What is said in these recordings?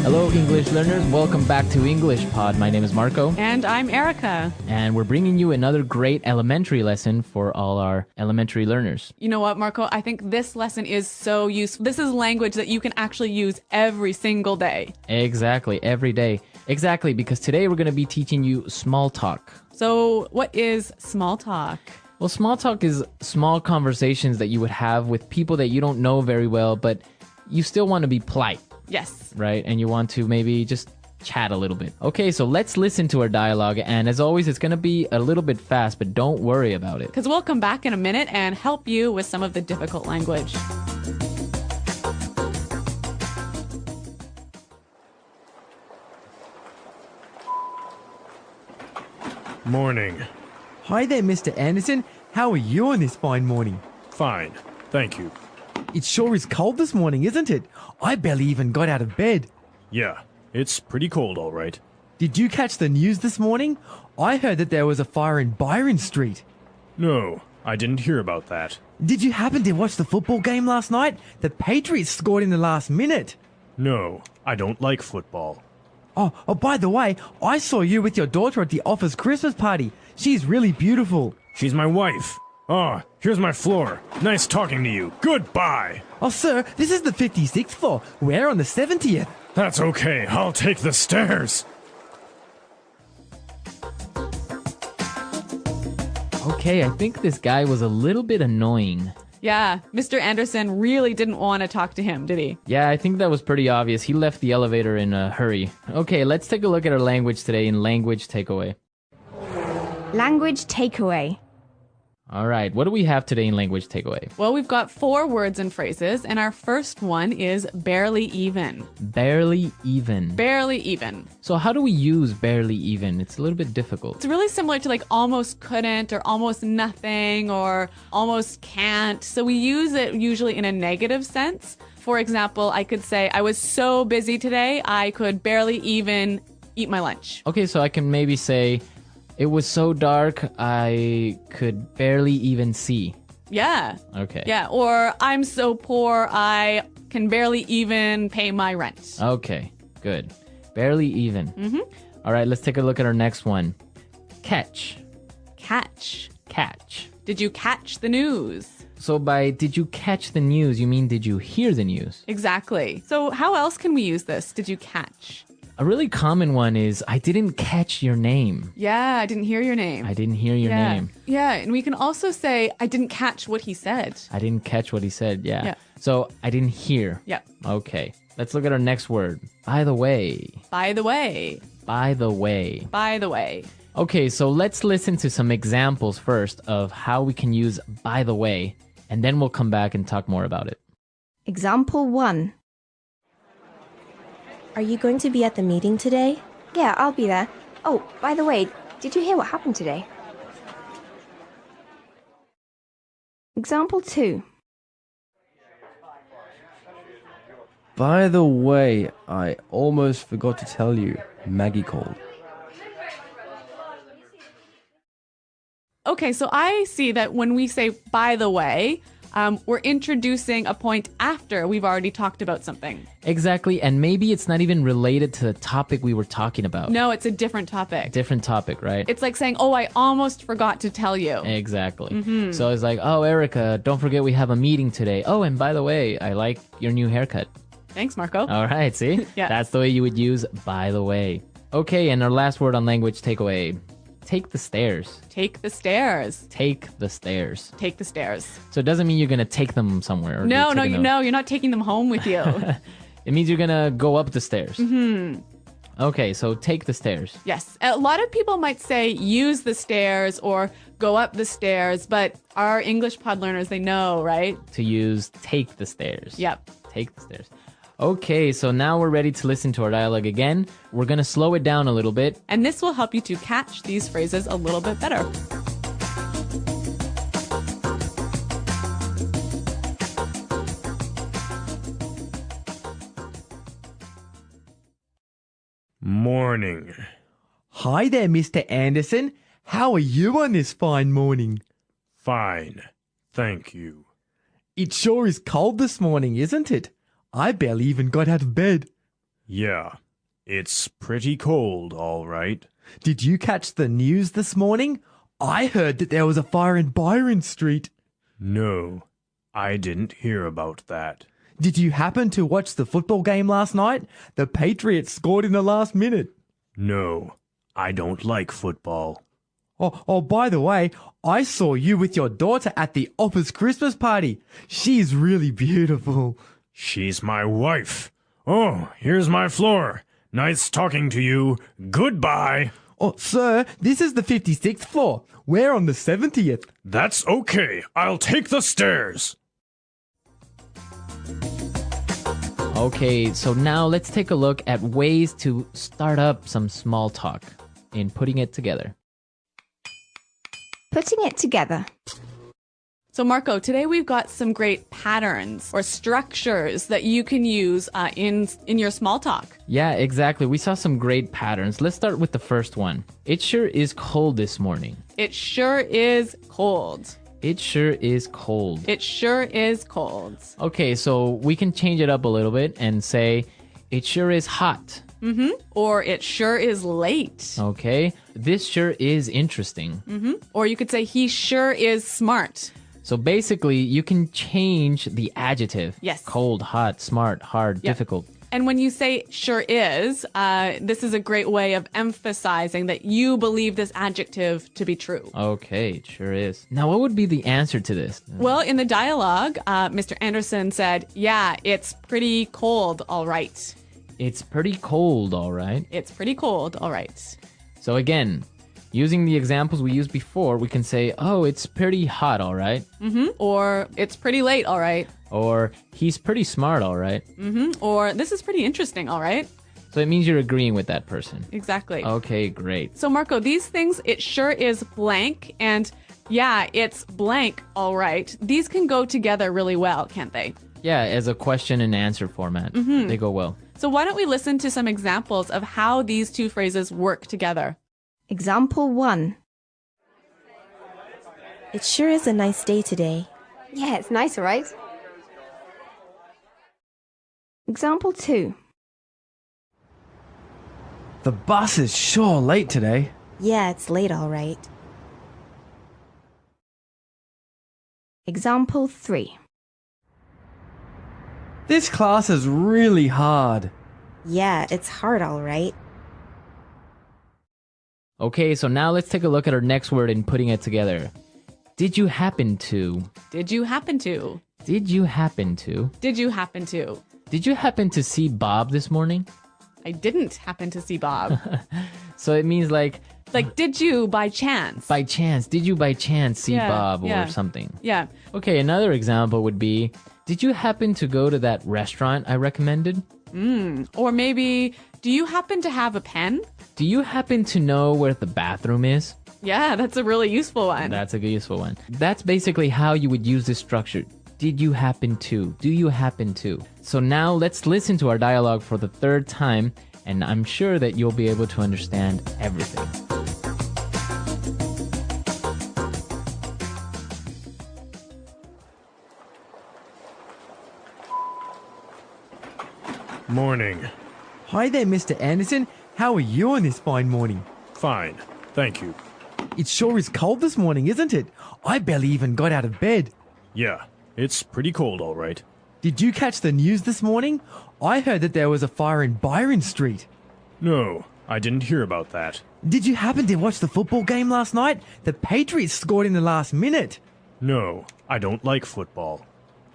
Hello, English learners. Welcome back to English Pod. My name is Marco. And I'm Erica. And we're bringing you another great elementary lesson for all our elementary learners. You know what, Marco? I think this lesson is so useful. This is language that you can actually use every single day. Exactly, every day. Exactly, because today we're going to be teaching you small talk. So, what is small talk? Well, small talk is small conversations that you would have with people that you don't know very well, but you still want to be polite. Yes. Right? And you want to maybe just chat a little bit. Okay, so let's listen to our dialogue. And as always, it's going to be a little bit fast, but don't worry about it. Because we'll come back in a minute and help you with some of the difficult language. Morning. Hi there, Mr. Anderson. How are you on this fine morning? Fine. Thank you. It sure is cold this morning, isn't it? I barely even got out of bed. Yeah, it's pretty cold, all right. Did you catch the news this morning? I heard that there was a fire in Byron Street. No, I didn't hear about that. Did you happen to watch the football game last night? The Patriots scored in the last minute. No, I don't like football. Oh, by the way, I saw you with your daughter at the office Christmas party. She's really beautiful. She's my wife. Ah, here's my floor. Nice talking to you. Goodbye. Oh, sir, this is the 56th floor. We're on the 70th. That's okay. I'll take the stairs. Okay, I think this guy was a little bit annoying. Yeah, Mr. Anderson really didn't want to talk to him, did he? Yeah, I think that was pretty obvious. He left the elevator in a hurry. Okay, let's take a look at our language today in Language Takeaway. Language takeaway. All right, what do we have today in Language Takeaway? Well, we've got 4 words and phrases, and our first one is barely even. Barely even. Barely even. So how do we use barely even? It's a little bit difficult. It's really similar to like almost couldn't or almost nothing or almost can't. So we use it usually in a negative sense. For example, I could say, I was so busy today, I could barely even eat my lunch. Okay, so I can maybe say, it was so dark, I could barely even see. Yeah. Okay. Yeah. Or I'm so poor, I can barely even pay my rent. Okay, good. Barely even. Mm-hmm. All right, let's take a look at our next one. Catch. Catch. Catch. Did you catch the news? So by did you catch the news, you mean did you hear the news? Exactly. So how else can we use this? Did you catch? A really common one is, I didn't catch your name. Yeah, I didn't hear your name. I didn't hear your yeah. name. Yeah, and we can also say, I didn't catch what he said. I didn't catch what he said, yeah. Yeah. So, I didn't hear. Yep. Okay, let's look at our next word. By the way. By the way. By the way. By the way. Okay, so let's listen to some examples first of how we can use by the way, and then we'll come back and talk more about it. Example 1. Are you going to be at the meeting today? Yeah, I'll be there. Oh, by the way, did you hear what happened today? Example 2. By the way, I almost forgot to tell you, Maggie called. Okay, so I see that when we say by the way, we're introducing a point after we've already talked about something. Exactly, and maybe it's not even related to the topic we were talking about. No, it's a different topic. Different topic, right? It's like saying, oh, I almost forgot to tell you. Exactly. Mm-hmm. So it's like, oh, Erica, don't forget we have a meeting today. Oh, and by the way, I like your new haircut. Thanks, Marco. All right, see? Yeah. That's the way you would use by the way. Okay, and our last word on language takeaway. Take the stairs. Take the stairs. Take the stairs. Take the stairs. So it doesn't mean you're going to take them somewhere. No, you're not taking them home with you. It means you're going to go up the stairs. Mm-hmm. Okay, so take the stairs. Yes. A lot of people might say use the stairs or go up the stairs, but our English pod learners, they know, right? To use take the stairs. Yep. Take the stairs. Okay, so now we're ready to listen to our dialogue again. We're going to slow it down a little bit. And this will help you to catch these phrases a little bit better. Morning. Hi there, Mr. Anderson. How are you on this fine morning? Fine. Thank you. It sure is cold this morning, isn't it? I barely even got out of bed. Yeah, it's pretty cold, all right. Did you catch the news this morning? I heard that there was a fire in Byron Street. No, I didn't hear about that. Did you happen to watch the football game last night? The Patriots scored in the last minute. No, I don't like football. Oh, by the way, I saw you with your daughter at the office Christmas party. She's really beautiful. She's my wife. Oh, here's my floor. Nice talking to you. Goodbye. Oh, sir, this is the 56th floor. We're on the 70th. That's okay. I'll take the stairs. Okay, so now let's take a look at ways to start up some small talk in putting it together. Putting it together. So Marco, today we've got some great patterns or structures that you can use in your small talk. Yeah, exactly. We saw some great patterns. Let's start with the first one. It sure is cold this morning. It sure is cold. It sure is cold. It sure is cold. Okay, so we can change it up a little bit and say, it sure is hot. Or it sure is late. Okay, this sure is interesting. Or you could say he sure is smart. So basically, you can change the adjective. Yes. Cold, hot, smart, hard, Yep. difficult. And when you say sure is, this is a great way of emphasizing that you believe this adjective to be true. Okay, it sure is. Now, what would be the answer to this? Well, in the dialogue, Mr. Anderson said, yeah, it's pretty cold, all right. It's pretty cold, all right. It's pretty cold, all right. So again, using the examples we used before, we can say, oh, it's pretty hot, all right. Or it's pretty late, all right. Or he's pretty smart, all right. Or this is pretty interesting, all right. So it means you're agreeing with that person. Exactly. Okay, great. So, Marco, these things, it sure is blank, and yeah, it's blank, all right. These can go together really well, can't they? Yeah, as a question and answer format, they go well. So why don't we listen to some examples of how these two phrases work together? Example 1. It sure is a nice day today. Yeah, it's nice, right? Example 2. The bus is sure late today. Yeah, it's late, all right. Example 3. This class is really hard. Yeah, it's hard, all right. Okay, so now let's take a look at our next word in putting it together. Did you happen to? Did you happen to? Did you happen to? Did you happen to? Did you happen to see Bob this morning? I didn't happen to see Bob. So it means like, Did you by chance? by chance, did you by chance see Yeah, Bob yeah. or something? Yeah. Okay, another example would be, did you happen to go to that restaurant I recommended? Or maybe, do you happen to have a pen? Do you happen to know where the bathroom is? Yeah, that's a really useful one. That's a useful one. That's basically how you would use this structure. Did you happen to? Do you happen to? So now let's listen to our dialogue for the third time, and I'm sure that you'll be able to understand everything. Morning. Hi there, Mr. Anderson. How are you on this fine morning? Fine. Thank you. It sure is cold this morning, isn't it? I barely even got out of bed. Yeah, it's pretty cold, all right. Did you catch the news this morning? I heard that there was a fire in Byron Street. No, I didn't hear about that. Did you happen to watch the football game last night? The Patriots scored in the last minute. No, I don't like football.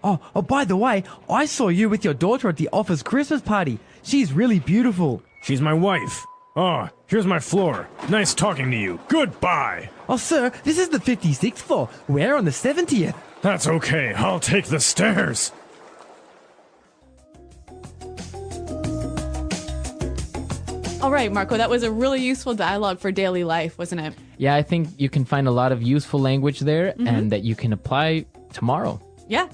Oh, by the way, I saw you with your daughter at the office Christmas party. She's really beautiful. She's my wife. Oh, here's my floor. Nice talking to you. Goodbye. Oh, sir, this is the 56th floor. We're on the 70th. That's okay. I'll take the stairs. All right, Marco, that was a really useful dialogue for daily life, wasn't it? Yeah, I think you can find a lot of useful language there and that you can apply tomorrow. Yeah.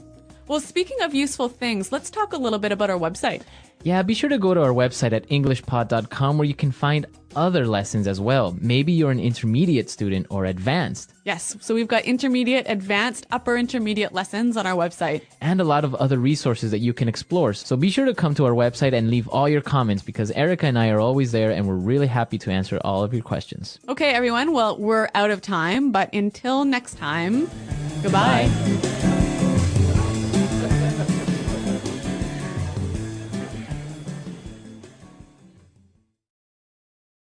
Well, speaking of useful things, let's talk a little bit about our website. Yeah, be sure to go to our website at englishpod.com where you can find other lessons as well. Maybe you're an intermediate student or advanced. Yes, so we've got intermediate, advanced, upper intermediate lessons on our website. And a lot of other resources that you can explore. So be sure to come to our website and leave all your comments because Erica and I are always there and we're really happy to answer all of your questions. Okay, everyone. Well, we're out of time, but until next time, goodbye. Bye.